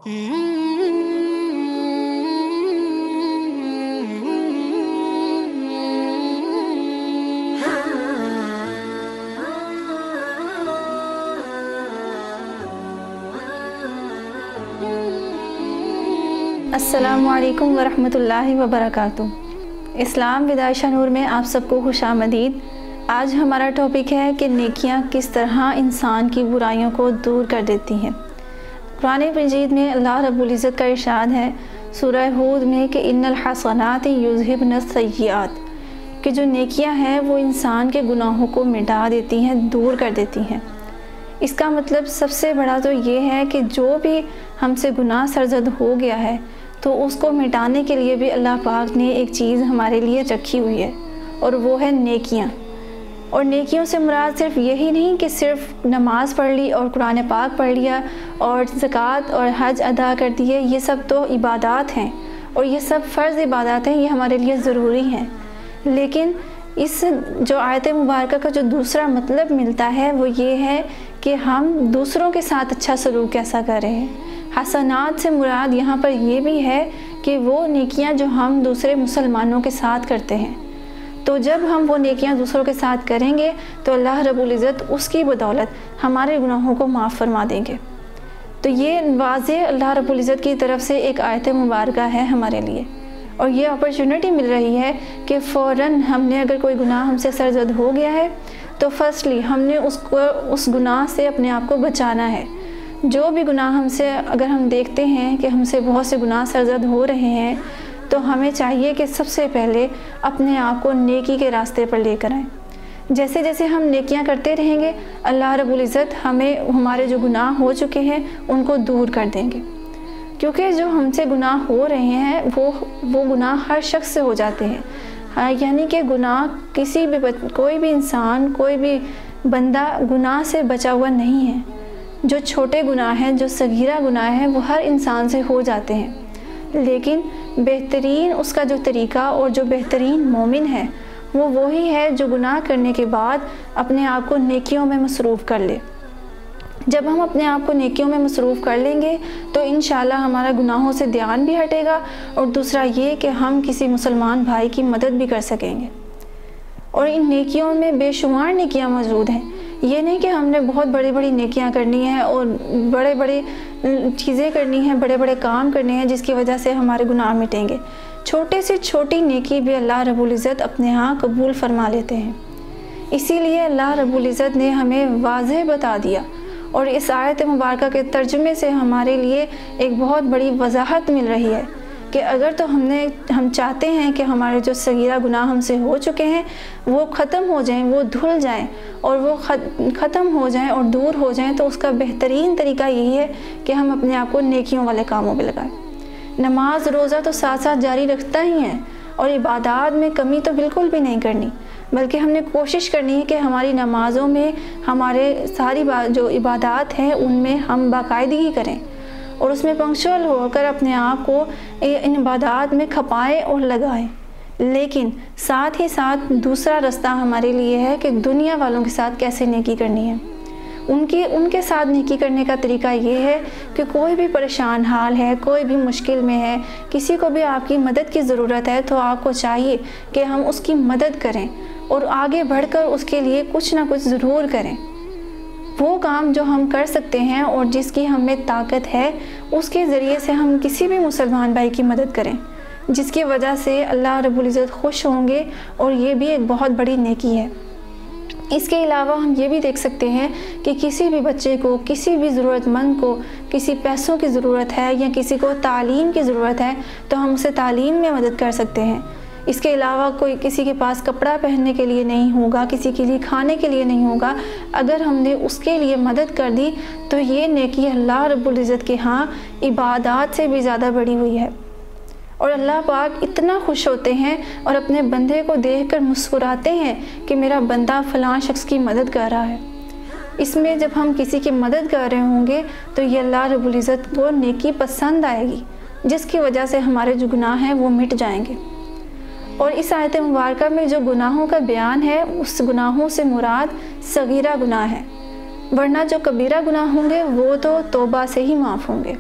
السلام علیکم ورحمۃ اللہ وبرکاتہ۔ اسلام ود عائشہ نور میں آپ سب کو خوش آمدید۔ آج ہمارا ٹاپک ہے کہ نیکیاں کس طرح انسان کی برائیوں کو دور کر دیتی ہیں۔ قرآن مجید میں اللہ رب العزت کا ارشاد ہے سورہ ہود میں کہ ان الحسنات یذہبن السیئات، کہ جو نیکیاں ہیں وہ انسان کے گناہوں کو مٹا دیتی ہیں، دور کر دیتی ہیں۔ اس کا مطلب سب سے بڑا تو یہ ہے کہ جو بھی ہم سے گناہ سرزد ہو گیا ہے تو اس کو مٹانے کے لیے بھی اللہ پاک نے ایک چیز ہمارے لیے رکھی ہوئی ہے، اور وہ ہے نیکیاں۔ اور نیکیوں سے مراد صرف یہی نہیں کہ صرف نماز پڑھ لی اور قرآن پاک پڑھ لیا اور زکوٰۃ اور حج ادا کر دیے، یہ سب تو عبادات ہیں اور یہ سب فرض عبادات ہیں، یہ ہمارے لیے ضروری ہیں۔ لیکن اس جو آیت مبارکہ کا جو دوسرا مطلب ملتا ہے وہ یہ ہے کہ ہم دوسروں کے ساتھ اچھا سلوک کیسا کر رہے ہیں۔ حسنات سے مراد یہاں پر یہ بھی ہے کہ وہ نیکیاں جو ہم دوسرے مسلمانوں کے ساتھ کرتے ہیں، تو جب ہم وہ نیکیاں دوسروں کے ساتھ کریں گے تو اللہ رب العزت اس کی بدولت ہمارے گناہوں کو معاف فرما دیں گے۔ تو یہ واضح اللہ رب العزت کی طرف سے ایک آیت مبارکہ ہے ہمارے لیے، اور یہ اپرچونٹی مل رہی ہے کہ فوراً ہم نے اگر کوئی گناہ ہم سے سرزد ہو گیا ہے تو فرسٹلی ہم نے اس گناہ سے اپنے آپ کو بچانا ہے۔ جو بھی گناہ ہم سے اگر ہم دیکھتے ہیں کہ ہم سے بہت سے گناہ سرزد ہو رہے ہیں تو ہمیں چاہیے کہ سب سے پہلے اپنے آپ کو نیکی کے راستے پر لے کر آئیں۔ جیسے جیسے ہم نیکیاں کرتے رہیں گے اللہ رب العزت ہمیں ہمارے جو گناہ ہو چکے ہیں ان کو دور کر دیں گے، کیونکہ جو ہم سے گناہ ہو رہے ہیں وہ گناہ ہر شخص سے ہو جاتے ہیں، یعنی کہ گناہ کوئی بھی انسان، کوئی بھی بندہ گناہ سے بچا ہوا نہیں ہے۔ جو چھوٹے گناہ ہیں، جو صغیرہ گناہ ہیں، وہ ہر انسان سے ہو جاتے ہیں، لیکن بہترین اس کا جو طریقہ اور جو بہترین مومن ہے وہ وہی ہے جو گناہ کرنے کے بعد اپنے آپ کو نیکیوں میں مصروف کر لے۔ جب ہم اپنے آپ کو نیکیوں میں مصروف کر لیں گے تو انشاءاللہ ہمارا گناہوں سے دھیان بھی ہٹے گا، اور دوسرا یہ کہ ہم کسی مسلمان بھائی کی مدد بھی کر سکیں گے۔ اور ان نیکیوں میں بے شمار نیکیاں موجود ہیں۔ یہ نہیں کہ ہم نے بہت بڑی بڑی نیکیاں کرنی ہیں اور بڑے بڑے چیزیں کرنی ہیں، بڑے بڑے کام کرنے ہیں جس کی وجہ سے ہمارے گناہ مٹیں گے۔ چھوٹے سے چھوٹی نیکی بھی اللہ رب العزت اپنے ہاں قبول فرما لیتے ہیں۔ اسی لیے اللہ رب العزت نے ہمیں واضح بتا دیا، اور اس آیت مبارکہ کے ترجمے سے ہمارے لیے ایک بہت بڑی وضاحت مل رہی ہے کہ اگر تو ہم چاہتے ہیں کہ ہمارے جو صغیرہ گناہ ہم سے ہو چکے ہیں وہ ختم ہو جائیں، وہ دھل جائیں اور وہ ختم ہو جائیں اور دور ہو جائیں، تو اس کا بہترین طریقہ یہی ہے کہ ہم اپنے آپ کو نیکیوں والے کاموں میں لگائیں۔ نماز روزہ تو ساتھ ساتھ جاری رکھتا ہی ہے، اور عبادات میں کمی تو بالکل بھی نہیں کرنی، بلکہ ہم نے کوشش کرنی ہے کہ ہماری نمازوں میں ہمارے ساری جو عبادات ہیں ان میں ہم باقاعدگی کریں، اور اس میں پنکچوئل ہو کر اپنے آپ کو ان عبادات میں کھپائیں اور لگائیں۔ لیکن ساتھ ہی ساتھ دوسرا رستہ ہمارے لیے ہے کہ دنیا والوں کے ساتھ کیسے نیکی کرنی ہے۔ ان کے ساتھ نیکی کرنے کا طریقہ یہ ہے کہ کوئی بھی پریشان حال ہے، کوئی بھی مشکل میں ہے، کسی کو بھی آپ کی مدد کی ضرورت ہے، تو آپ کو چاہیے کہ ہم اس کی مدد کریں اور آگے بڑھ کر اس کے لیے کچھ نہ کچھ ضرور کریں۔ وہ کام جو ہم کر سکتے ہیں اور جس کی ہمیں طاقت ہے اس کے ذریعے سے ہم کسی بھی مسلمان بھائی کی مدد کریں، جس کی وجہ سے اللہ رب العزت خوش ہوں گے، اور یہ بھی ایک بہت بڑی نیکی ہے۔ اس کے علاوہ ہم یہ بھی دیکھ سکتے ہیں کہ کسی بھی بچے کو، کسی بھی ضرورت مند کو کسی پیسوں کی ضرورت ہے یا کسی کو تعلیم کی ضرورت ہے تو ہم اسے تعلیم میں مدد کر سکتے ہیں۔ اس کے علاوہ کسی کے پاس کپڑا پہننے کے لیے نہیں ہوگا، کسی کے لیے کھانے کے لیے نہیں ہوگا، اگر ہم نے اس کے لیے مدد کر دی تو یہ نیکی اللہ رب العزت کے ہاں عبادات سے بھی زیادہ بڑی ہوئی ہے، اور اللہ پاک اتنا خوش ہوتے ہیں اور اپنے بندے کو دیکھ کر مسکراتے ہیں کہ میرا بندہ فلاں شخص کی مدد کر رہا ہے۔ اس میں جب ہم کسی کی مدد کر رہے ہوں گے تو یہ اللہ رب العزت کو نیکی پسند آئے گی، جس کی وجہ سے ہمارے جو گناہ ہیں وہ مٹ جائیں گے۔ اور اس آیت مبارکہ میں جو گناہوں کا بیان ہے اس گناہوں سے مراد صغیرہ گناہ ہے، ورنہ جو کبیرہ گناہ ہوں گے وہ تو توبہ سے ہی معاف ہوں گے۔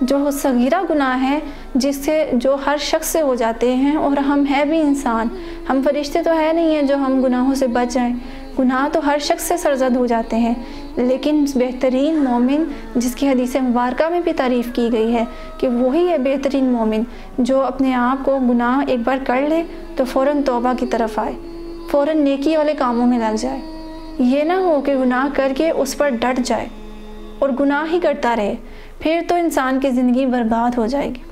جو صغیرہ گناہ ہیں جس سے جو ہر شخص سے ہو جاتے ہیں، اور ہم ہیں بھی انسان، ہم فرشتے تو ہے نہیں ہیں جو ہم گناہوں سے بچ جائیں، گناہ تو ہر شخص سے سرزد ہو جاتے ہیں، لیکن بہترین مومن جس کی حدیث مبارکہ میں بھی تعریف کی گئی ہے کہ وہی ہے بہترین مومن جو اپنے آپ کو گناہ ایک بار کر لے تو فوراً توبہ کی طرف آئے، فوراً نیکی والے کاموں میں لگ جائے، یہ نہ ہو کہ گناہ کر کے اس پر ڈٹ جائے اور گناہ ہی کرتا رہے، پھر تو انسان کی زندگی برباد ہو جائے گی۔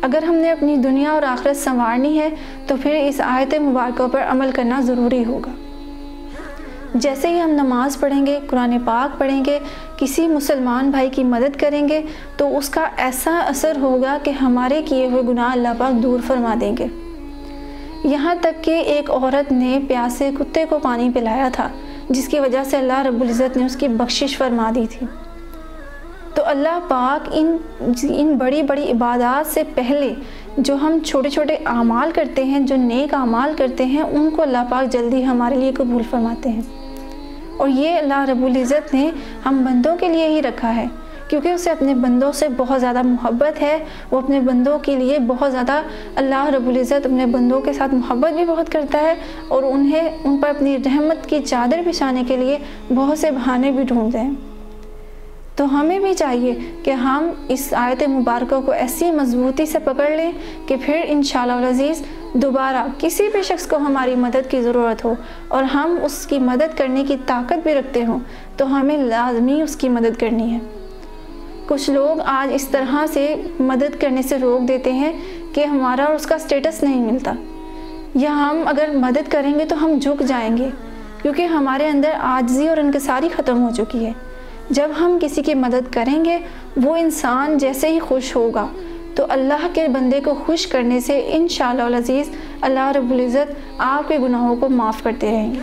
اگر ہم نے اپنی دنیا اور آخرت سنوارنی ہے تو پھر اس آیت مبارکہ پر عمل کرنا ضروری ہوگا۔ جیسے ہی ہم نماز پڑھیں گے، قرآن پاک پڑھیں گے، کسی مسلمان بھائی کی مدد کریں گے تو اس کا ایسا اثر ہوگا کہ ہمارے کیے ہوئے گناہ اللہ پاک دور فرما دیں گے۔ یہاں تک کہ ایک عورت نے پیاسے کتے کو پانی پلایا تھا، جس کی وجہ سے اللہ رب العزت نے اس کی بخشش فرما دی تھی۔ تو اللہ پاک ان بڑی بڑی عبادات سے پہلے جو ہم چھوٹے چھوٹے اعمال کرتے ہیں، جو نیک اعمال کرتے ہیں، ان کو اللہ پاک جلدی ہمارے لیے قبول فرماتے ہیں، اور یہ اللہ رب العزت نے ہم بندوں کے لیے ہی رکھا ہے، کیونکہ اسے اپنے بندوں سے بہت زیادہ محبت ہے، وہ اپنے بندوں کے لیے بہت زیادہ، اللہ رب العزت اپنے بندوں کے ساتھ محبت بھی بہت کرتا ہے، اور ان پر اپنی رحمت کی چادر بچھانے کے لیے بہت سے بہانے بھی ڈھونڈتے ہیں۔ تو ہمیں بھی چاہیے کہ ہم اس آیت مبارکہ کو ایسی مضبوطی سے پکڑ لیں کہ پھر انشاءاللہ العزیز دوبارہ کسی بھی شخص کو ہماری مدد کی ضرورت ہو اور ہم اس کی مدد کرنے کی طاقت بھی رکھتے ہوں تو ہمیں لازمی اس کی مدد کرنی ہے۔ کچھ لوگ آج اس طرح سے مدد کرنے سے روک دیتے ہیں کہ ہمارا اور اس کا سٹیٹس نہیں ملتا، یا ہم اگر مدد کریں گے تو ہم جھک جائیں گے، کیونکہ ہمارے اندر عاجزی اور انکساری ختم ہو چکی ہے۔ جب ہم کسی کی مدد کریں گے، وہ انسان جیسے ہی خوش ہوگا تو اللہ کے بندے کو خوش کرنے سے انشاءاللہ العزیز اللہ رب العزت آپ کے گناہوں کو معاف کرتے رہیں گے۔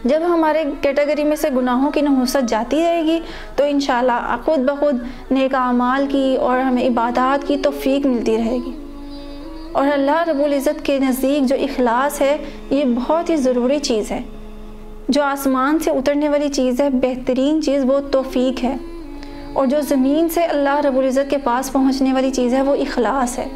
جب ہمارے کیٹیگری میں سے گناہوں کی نحوست جاتی رہے گی تو انشاءاللہ خود بخود نیک اعمال کی اور ہمیں عبادات کی توفیق ملتی رہے گی۔ اور اللہ رب العزت کے نزدیک جو اخلاص ہے یہ بہت ہی ضروری چیز ہے، جو آسمان سے اترنے والی چیز ہے، بہترین چیز وہ توفیق ہے، اور جو زمین سے اللہ رب العزت کے پاس پہنچنے والی چیز ہے وہ اخلاص ہے۔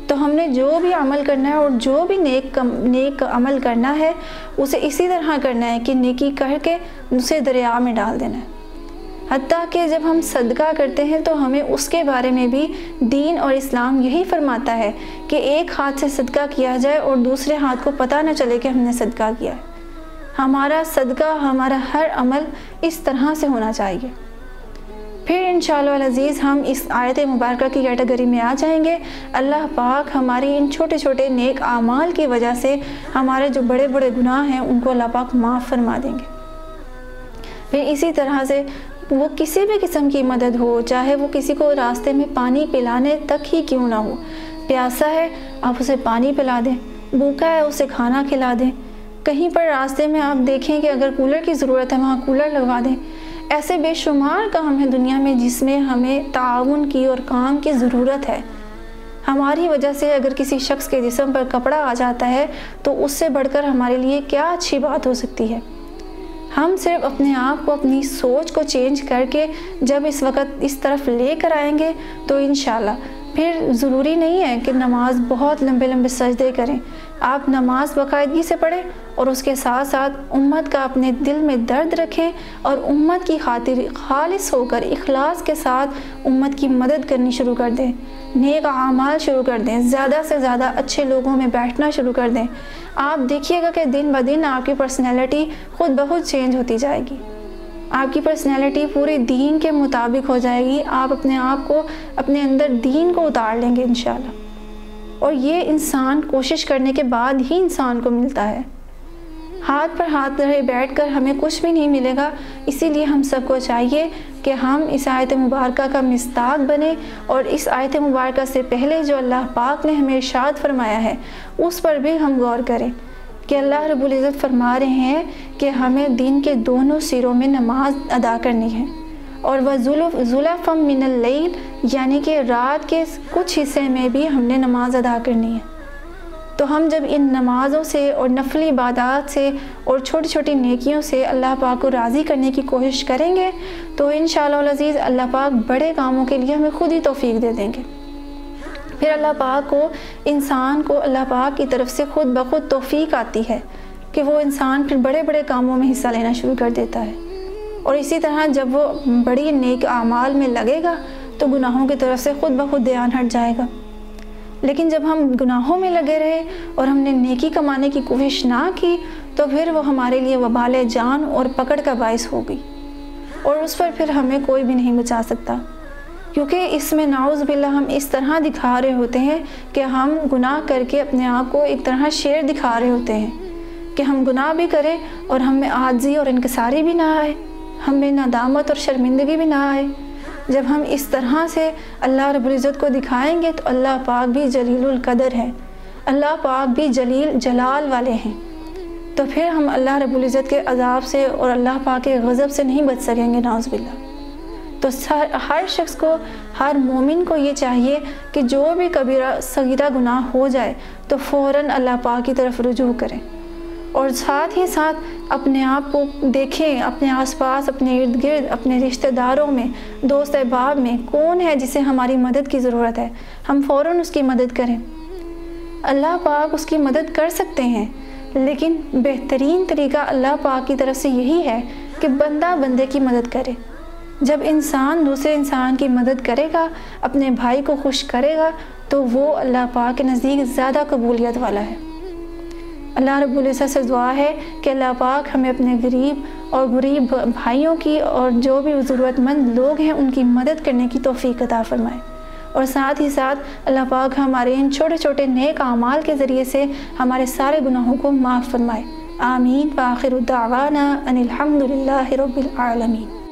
تو ہم نے جو بھی عمل کرنا ہے اور جو بھی نیک عمل کرنا ہے اسے اسی طرح کرنا ہے کہ نیکی کر کے اسے دریا میں ڈال دینا ہے۔ حتیٰ کہ جب ہم صدقہ کرتے ہیں تو ہمیں اس کے بارے میں بھی دین اور اسلام یہی فرماتا ہے کہ ایک ہاتھ سے صدقہ کیا جائے اور دوسرے ہاتھ کو پتہ نہ چلے کہ ہم نے صدقہ کیا ہے۔ ہمارا صدقہ، ہمارا ہر عمل اس طرح سے ہونا چاہیے۔ پھر انشاءاللہ العزیز ہم اس آیت مبارکہ کی کیٹیگری میں آ جائیں گے۔ اللہ پاک ہماری ان چھوٹے چھوٹے نیک اعمال کی وجہ سے ہمارے جو بڑے بڑے گناہ ہیں ان کو اللہ پاک معاف فرما دیں گے۔ پھر اسی طرح سے وہ کسی بھی قسم کی مدد ہو، چاہے وہ کسی کو راستے میں پانی پلانے تک ہی کیوں نہ ہو، پیاسا ہے آپ اسے پانی پلا دیں، بھوکا ہے اسے کھانا کھلا دیں، کہیں پر راستے میں آپ دیکھیں کہ اگر کولر کی ضرورت ہے وہاں کولر لگوا دیں۔ ایسے بے شمار کام ہیں دنیا میں جس میں ہمیں تعاون کی اور کام کی ضرورت ہے۔ ہماری وجہ سے اگر کسی شخص کے جسم پر کپڑا آ جاتا ہے تو اس سے بڑھ کر ہمارے لیے کیا اچھی بات ہو سکتی ہے۔ ہم صرف اپنے آپ کو، اپنی سوچ کو چینج کر کے جب اس وقت اس طرف لے کر آئیں گے تو انشاءاللہ پھر ضروری نہیں ہے کہ نماز بہت لمبے لمبے سجدے کریں۔ آپ نماز باقاعدگی سے پڑھیں اور اس کے ساتھ ساتھ امت کا اپنے دل میں درد رکھیں اور امت کی خاطر خالص ہو کر اخلاص کے ساتھ امت کی مدد کرنی شروع کر دیں، نیک اعمال شروع کر دیں، زیادہ سے زیادہ اچھے لوگوں میں بیٹھنا شروع کر دیں۔ آپ دیکھیے گا کہ دن بدن آپ کی پرسنالٹی خود بخود چینج ہوتی جائے گی، آپ کی پرسنالٹی پورے دین کے مطابق ہو جائے گی، آپ اپنے آپ کو، اپنے اندر دین کو اتار لیں گے انشاءاللہ۔ اور یہ انسان کوشش کرنے کے بعد ہی انسان کو ملتا ہے، ہاتھ پر ہاتھ رہے بیٹھ کر ہمیں کچھ بھی نہیں ملے گا۔ اسی لیے ہم سب کو چاہیے کہ ہم اس آیت مبارکہ کا مصداق بنیں اور اس آیت مبارکہ سے پہلے جو اللہ پاک نے ہمیں ارشاد فرمایا ہے اس پر بھی ہم غور کریں کہ اللہ رب العزت فرما رہے ہیں کہ ہمیں دن کے دونوں سروں میں نماز ادا کرنی ہے، اور وَزُلَفًا مِّنَ اللَّيْلِ یعنی کہ رات کے کچھ حصے میں بھی ہم نے نماز ادا کرنی ہے۔ تو ہم جب ان نمازوں سے اور نفلی عبادات سے اور چھوٹی چھوٹی نیکیوں سے اللہ پاک کو راضی کرنے کی کوشش کریں گے تو انشاءاللہ العزیز اللہ پاک بڑے کاموں کے لیے ہمیں خود ہی توفیق دے دیں گے۔ پھر اللہ پاک کو انسان کو اللہ پاک کی طرف سے خود بخود توفیق آتی ہے کہ وہ انسان پھر بڑے بڑے کاموں میں حصہ لینا شروع کر دیتا ہے، اور اسی طرح جب وہ بڑی نیک اعمال میں لگے گا تو گناہوں کی طرف سے خود بخود دھیان ہٹ جائے گا۔ لیکن جب ہم گناہوں میں لگے رہے اور ہم نے نیکی کمانے کی کوشش نہ کی تو پھر وہ ہمارے لیے وبال جان اور پکڑ کا باعث ہوگی، اور اس پر پھر ہمیں کوئی بھی نہیں بچا سکتا، کیونکہ اس میں نعوذ باللہ ہم اس طرح دکھا رہے ہوتے ہیں کہ ہم گناہ کر کے اپنے آپ کو ایک طرح شیر دکھا رہے ہوتے ہیں کہ ہم گناہ بھی کریں اور ہم میں عاجزی اور انکساری بھی نہ آئے، ہم میں ندامت اور شرمندگی بھی نہ آئے۔ جب ہم اس طرح سے اللہ رب العزت کو دکھائیں گے تو اللہ پاک بھی جلیل القدر ہے، اللہ پاک بھی جلیل جلال والے ہیں، تو پھر ہم اللہ رب العزت کے عذاب سے اور اللہ پاک کے غضب سے نہیں بچ سکیں گے نعوذ باللہ۔ تو ہر شخص کو، ہر مومن کو یہ چاہیے کہ جو بھی کبیرہ صغیرہ گناہ ہو جائے تو فوراً اللہ پاک کی طرف رجوع کریں، اور ساتھ ہی ساتھ اپنے آپ کو دیکھیں، اپنے آس پاس، اپنے ارد گرد، اپنے رشتہ داروں میں، دوست احباب میں کون ہے جسے ہماری مدد کی ضرورت ہے، ہم فوراً اس کی مدد کریں۔ اللہ پاک اس کی مدد کر سکتے ہیں، لیکن بہترین طریقہ اللہ پاک کی طرف سے یہی ہے کہ بندہ بندے کی مدد کرے۔ جب انسان دوسرے انسان کی مدد کرے گا، اپنے بھائی کو خوش کرے گا، تو وہ اللہ پاک کے نزدیک زیادہ قبولیت والا ہے۔ اللہ رب العزت سے دعا ہے کہ اللہ پاک ہمیں اپنے غریب بھائیوں کی اور جو بھی ضرورت مند لوگ ہیں ان کی مدد کرنے کی توفیق عطا فرمائے، اور ساتھ ہی ساتھ اللہ پاک ہمارے ان چھوٹے چھوٹے نیک اعمال کے ذریعے سے ہمارے سارے گناہوں کو معاف فرمائے۔ آمین۔ وآخر دعوانا ان الحمد للہ رب العالمین۔